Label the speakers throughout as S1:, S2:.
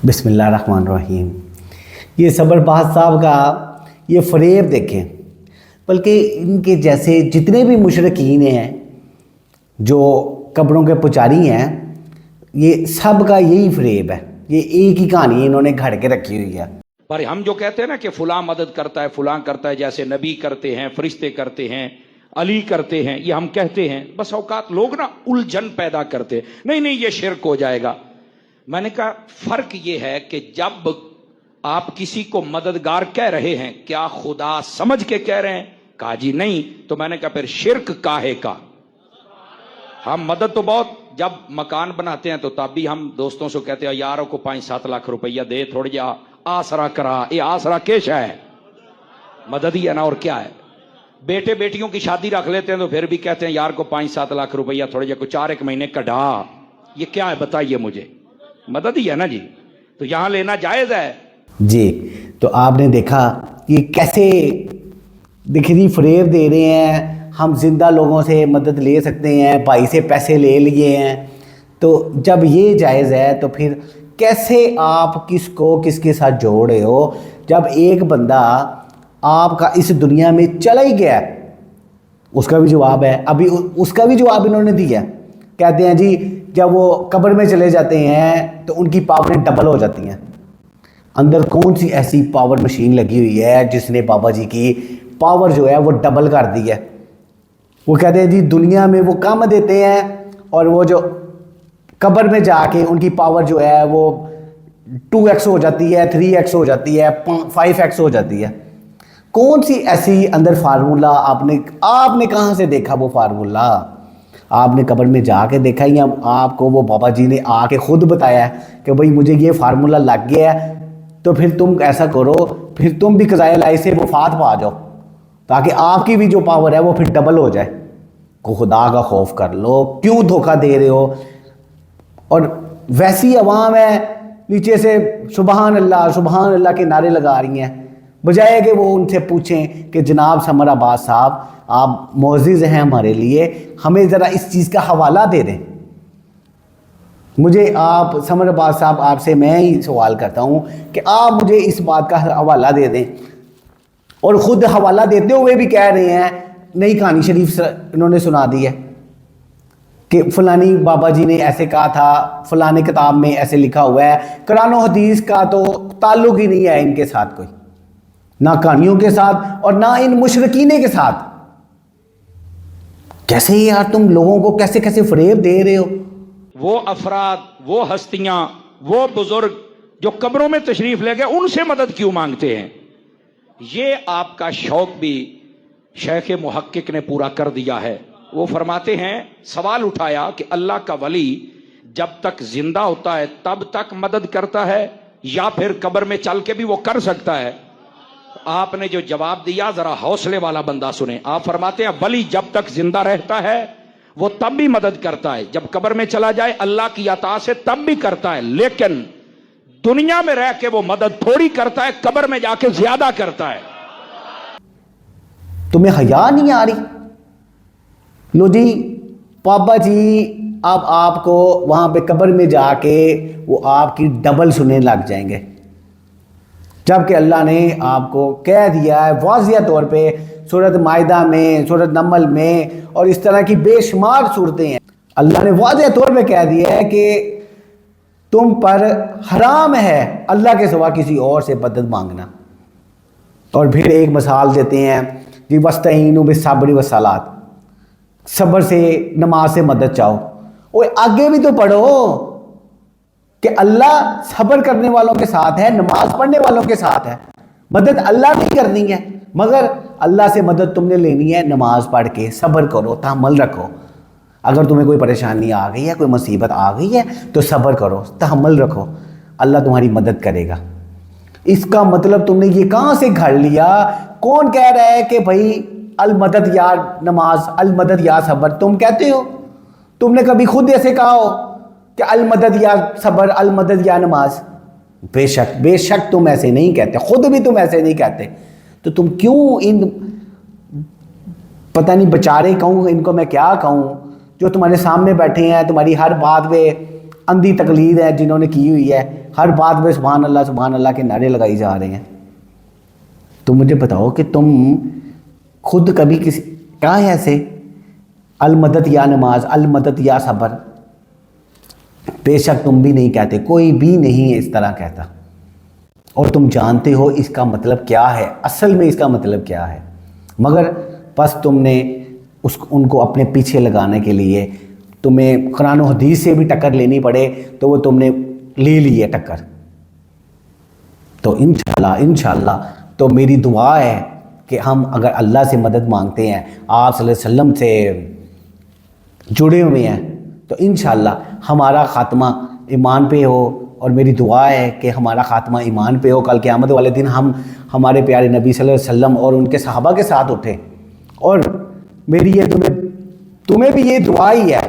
S1: بسم اللہ الرحمن الرحیم۔ یہ صبر بہت صاحب کا یہ فریب دیکھیں، بلکہ ان کے جیسے جتنے بھی مشرکین ہیں جو قبروں کے پجاری ہیں، یہ سب کا یہی فریب ہے، یہ ایک ہی کہانی انہوں نے گھڑ کے رکھی ہوئی ہے۔
S2: پر ہم جو کہتے ہیں نا کہ فلاں مدد کرتا ہے، فلاں کرتا ہے، جیسے نبی کرتے ہیں، فرشتے کرتے ہیں، علی کرتے ہیں، یہ ہم کہتے ہیں، بس اوقات لوگ نا الجھن پیدا کرتے ہیں، نہیں یہ شرک ہو جائے گا۔ میں نے کہا فرق یہ ہے کہ جب آپ کسی کو مددگار کہہ رہے ہیں، کیا خدا سمجھ کے کہہ رہے ہیں؟ کہا جی نہیں۔ تو میں نے کہا پھر شرک کاہے کا؟ ہم مدد تو بہت، جب مکان بناتے ہیں تو تب بھی ہم دوستوں سے کہتے ہیں یاروں کو 5-7 لاکھ روپیہ دے، تھوڑی جا آسرا کرا۔ یہ آسرا کیسا ہے؟ مدد ہی ہے نا، اور کیا ہے؟ بیٹے بیٹیوں کی شادی رکھ لیتے ہیں تو پھر بھی کہتے ہیں یار کو 5-7 لاکھ روپیہ تھوڑے جا کو 4 مہینے کٹا۔ یہ کیا ہے بتائیے مجھے؟ مدد ہی ہے نا جی، تو یہاں لینا جائز ہے
S1: جی تو آپ نے دیکھا یہ کیسے دکھری فریب دے رہے ہیں، ہم زندہ لوگوں سے مدد لے سکتے ہیں، بھائی سے پیسے لے لیے ہیں، تو جب یہ جائز ہے تو پھر کیسے آپ کس کو کس کے ساتھ جوڑ رہے ہو؟ جب ایک بندہ آپ کا اس دنیا میں چلا ہی گیا، اس کا بھی جواب ہے، ابھی اس کا بھی جواب انہوں نے دیا، کہتے ہیں جی جب وہ قبر میں چلے جاتے ہیں تو ان کی پاوریں ڈبل ہو جاتی ہیں۔ اندر کون سی ایسی پاور مشین لگی ہوئی ہے جس نے بابا جی کی پاور جو ہے وہ ڈبل کر دی ہے؟ وہ کہتے ہیں جی دنیا میں وہ کم دیتے ہیں اور وہ جو قبر میں جا کے ان کی پاور جو ہے وہ 2x ہو جاتی ہے، 3x ہو جاتی ہے، 5x ہو جاتی ہے۔ کون سی ایسی اندر فارمولا آپ نے کہاں سے دیکھا وہ فارمولا؟ آپ نے قبر میں جا کے دیکھا یا آپ کو وہ بابا جی نے آ کے خود بتایا ہے کہ بھئی مجھے یہ فارمولا لگ گیا ہے؟ تو پھر تم ایسا کرو، پھر تم بھی قضائے الہی سے وفات پا جاؤ تاکہ آپ کی بھی جو پاور ہے وہ پھر ڈبل ہو جائے۔ کو خدا کا خوف کر لو، کیوں دھوکہ دے رہے ہو؟ اور ویسی عوام ہے نیچے سے سبحان اللہ کے نعرے لگا رہی ہیں، بجائے کہ وہ ان سے پوچھیں کہ جناب سمر عباس صاحب آپ معزز ہیں ہمارے لیے، ہمیں ذرا اس چیز کا حوالہ دے دیں۔ مجھے آپ سمر عباس صاحب آپ سے میں ہی سوال کرتا ہوں کہ آپ مجھے اس بات کا حوالہ دے دیں، اور خود حوالہ دیتے ہوئے بھی کہہ رہے ہیں نئی کہانی شریف انہوں نے سنا دی ہے کہ فلانی بابا جی نے ایسے کہا تھا، فلانی کتاب میں ایسے لکھا ہوا ہے۔ قرآن و حدیث کا تو تعلق ہی نہیں ہے ان کے ساتھ کوئی، نہ کہانیوں کے ساتھ اور نہ ان مشرکین کے ساتھ۔ کیسے یار تم لوگوں کو کیسے کیسے فریب دے رہے ہو؟
S2: وہ افراد، وہ ہستیاں، وہ بزرگ جو قبروں میں تشریف لے گئے، ان سے مدد کیوں مانگتے ہیں؟ یہ آپ کا شوق بھی شیخ محقق نے پورا کر دیا ہے۔ وہ فرماتے ہیں، سوال اٹھایا کہ اللہ کا ولی جب تک زندہ ہوتا ہے تب تک مدد کرتا ہے یا پھر قبر میں چل کے بھی وہ کر سکتا ہے؟ آپ نے جو جواب دیا ذرا حوصلے والا بندہ سنیں۔ آپ فرماتے ہیں ولی جب تک زندہ رہتا ہے وہ تب بھی مدد کرتا ہے، جب قبر میں چلا جائے اللہ کی عطا سے تب بھی کرتا ہے، لیکن دنیا میں رہ کے وہ مدد تھوڑی کرتا ہے، قبر میں جا کے زیادہ کرتا ہے۔
S1: تمہیں حیا نہیں آ رہی؟ لو جی بابا جی اب آپ کو وہاں پہ قبر میں جا کے وہ آپ کی ڈبل سننے لگ جائیں گے، جبکہ اللہ نے آپ کو کہہ دیا ہے واضح طور پہ سورۃ مائدہ میں، سورۃ نمل میں اور اس طرح کی بے شمار صورتیں ہیں، اللہ نے واضح طور پہ کہہ دیا ہے کہ تم پر حرام ہے اللہ کے سوا کسی اور سے مدد مانگنا۔ اور پھر ایک مثال دیتے ہیں جی وَاسْتَعِینُوا بِالصَّبْرِ وَالصَّلَاةِ، صبر سے نماز سے مدد چاہو۔ وہ آگے بھی تو پڑھو کہ اللہ صبر کرنے والوں کے ساتھ ہے، نماز پڑھنے والوں کے ساتھ ہے۔ مدد اللہ نہیں کرنی ہے، مگر اللہ سے مدد تم نے لینی ہے نماز پڑھ کے۔ صبر کرو، تحمل رکھو۔ اگر تمہیں کوئی پریشانی آ گئی ہے، کوئی مصیبت آ گئی ہے تو صبر کرو، تحمل رکھو، اللہ تمہاری مدد کرے گا۔ اس کا مطلب تم نے یہ کہاں سے گھڑ لیا؟ کون کہہ رہا ہے کہ بھائی المدد یا نماز، المدد یا صبر؟ تم کہتے ہو؟ تم نے کبھی خود ایسے کہا ہو کہ المدد یا صبر، المدد یا نماز؟ بے شک تم ایسے نہیں کہتے، خود بھی تم ایسے نہیں کہتے، تو تم کیوں ان پتہ نہیں بچارے کہوں ان کو میں کیا کہوں جو تمہارے سامنے بیٹھے ہیں، تمہاری ہر بات پہ اندھی تقلید ہے جنہوں نے کی ہوئی ہے، ہر بات میں سبحان اللہ کے نعرے لگائی جا رہے ہیں. تو مجھے بتاؤ کہ تم خود کبھی کسی کیا ہے ایسے المدد یا نماز، المدد یا صبر؟ بے شک تم بھی نہیں کہتے، کوئی بھی نہیں اس طرح کہتا، اور تم جانتے ہو اس کا مطلب کیا ہے، اصل میں اس کا مطلب کیا ہے، مگر بس تم نے ان کو اپنے پیچھے لگانے کے لیے تمہیں قرآن و حدیث سے بھی ٹکر لینی پڑے تو وہ تم نے لے لی ہے ٹکر. تو انشاءاللہ تو میری دعا ہے کہ ہم اگر اللہ سے مدد مانگتے ہیں، آپ صلی اللہ علیہ وسلم سے جڑے ہوئے ہیں، تو انشاءاللہ ہمارا خاتمہ ایمان پہ ہو، اور میری دعا ہے کہ ہمارا خاتمہ ایمان پہ ہو. کل قیامت والے دن ہم ہمارے پیارے نبی صلی اللہ علیہ وسلم اور ان کے صحابہ کے ساتھ اٹھیں. اور میری یہ تمہیں بھی یہ دعا ہی ہے،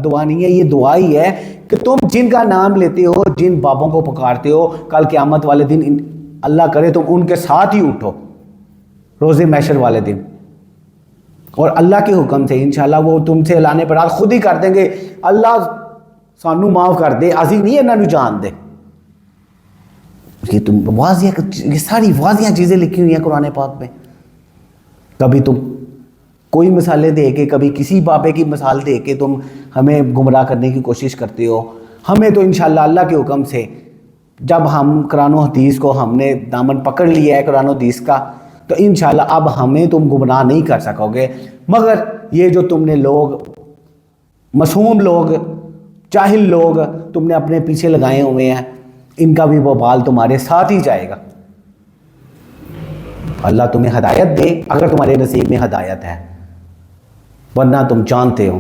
S1: دعا نہیں ہے، یہ دعا ہی ہے کہ تم جن کا نام لیتے ہو، جن بابوں کو پکارتے ہو، کل قیامت والے دن اللہ کرے تم ان کے ساتھ ہی اٹھو روز محشر والے دن، اور اللہ کے حکم سے انشاءاللہ وہ تم سے اعلان برات خود ہی کر دیں گے، اللہ سانو معاف کر دے، اسی نہیں انہوں جان دے. یہ تم واضح، یہ ساری واضح چیزیں لکھی ہوئی ہیں قرآن پاک میں. کبھی تم کوئی مثالیں دے کے، کبھی کسی بابے کی مثال دے کے تم ہمیں گمراہ کرنے کی کوشش کرتے ہو. ہمیں تو انشاءاللہ اللہ کے حکم سے جب ہم قرآن و حدیث کو ہم نے دامن پکڑ لیا ہے قرآن و حدیث کا، تو انشاءاللہ اب ہمیں تم گمراہ نہیں کر سکو گے. مگر یہ جو تم نے لوگ، معصوم لوگ، جاہل لوگ تم نے اپنے پیچھے لگائے ہوئے ہیں، ان کا بھی وبال تمہارے ساتھ ہی جائے گا. اللہ تمہیں ہدایت دے اگر تمہارے نصیب میں ہدایت ہے، ورنہ تم جانتے ہو